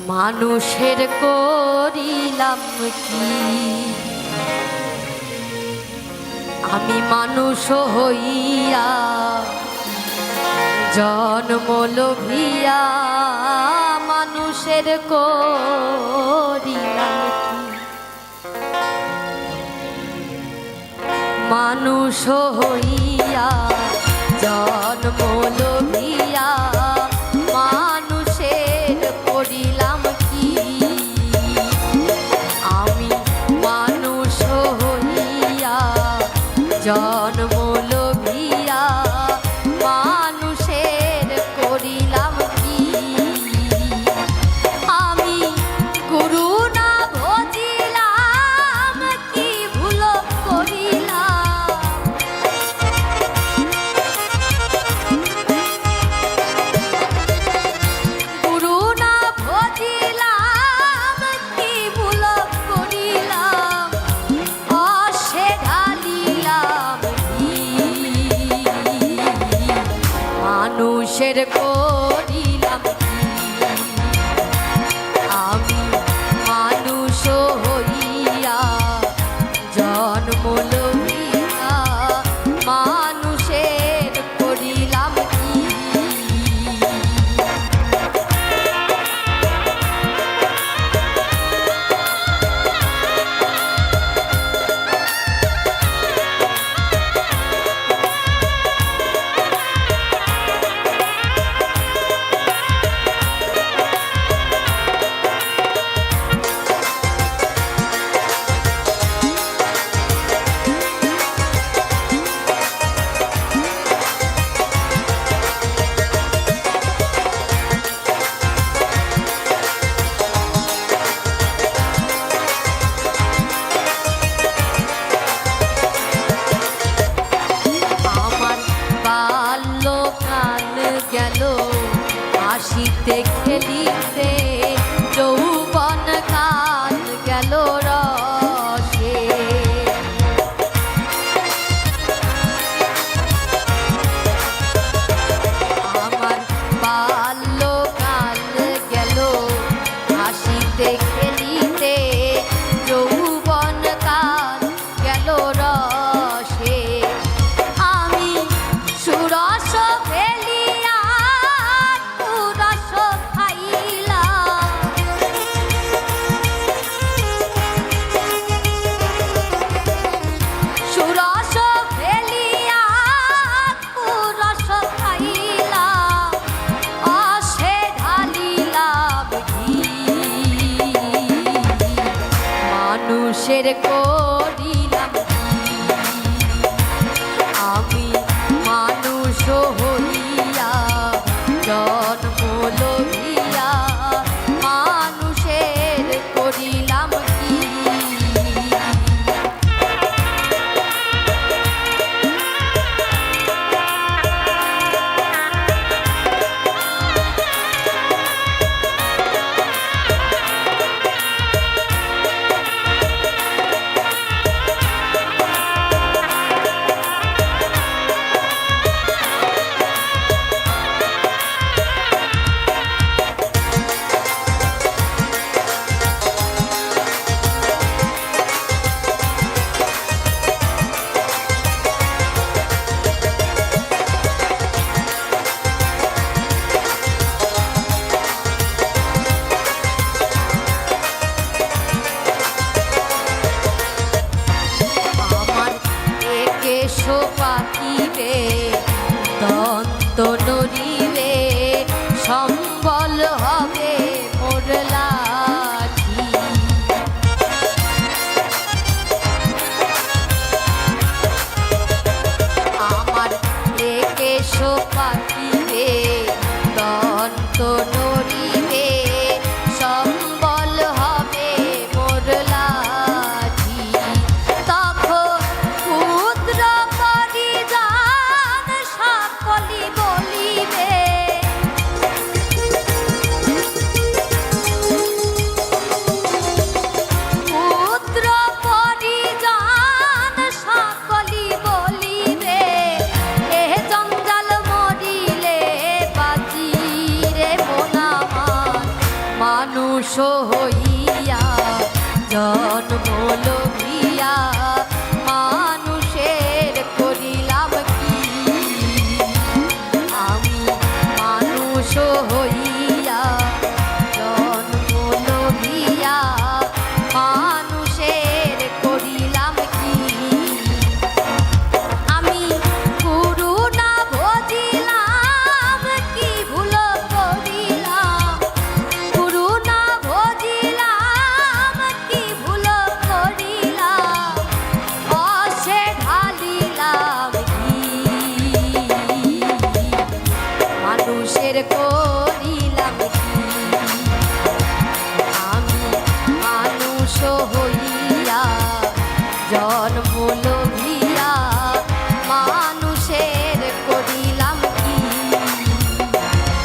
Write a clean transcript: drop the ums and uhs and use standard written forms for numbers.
মানুষের করিলাম কি আমি মানুষ হইয়া জন্ম লোভিয়া মানুষের করিলাম কি মানুষ হইয়া জন্ম লোভিয়া মানুষের করিলাম কি আমি মানুষ হইয়া জন্ম লোভিয়া মানুষের করিলাম কি আমি করুণা ভজিলাম কি ভুল করিলাম করুণা ভজিলাম কি ভুল করিলাম অসে ঢালিলাম মানুষের করিলাম আমি মানুষ হইয়া জন্ম লইয়া মানুষের করিলাম কি গেল হাসিতে খেলিতে যৌবন কাল গেল রসে আমার বাল্যকাল গেল হাসিতে খেলিতে যৌবন কাল গেল রসে আমি সুরস মানুষের করিলাম আমি মানুষ হইয়া জন্ম লইয়া মানুষের করিলাম কি মানুষ হইয়া জন্ম লইয়া মানুষের করিলাম কি আমি মানুষ হইয়া জন্ম লইয়া মানুষের করিলাম কি আমি করুণা ভজিলাম কি ভুল করিলাম করুণা ভজিলাম কি ভুল করিলাম অসে ঢালিলাম কি মানুষের করিলাম কি আমি মানুষ হইয়া জন্ম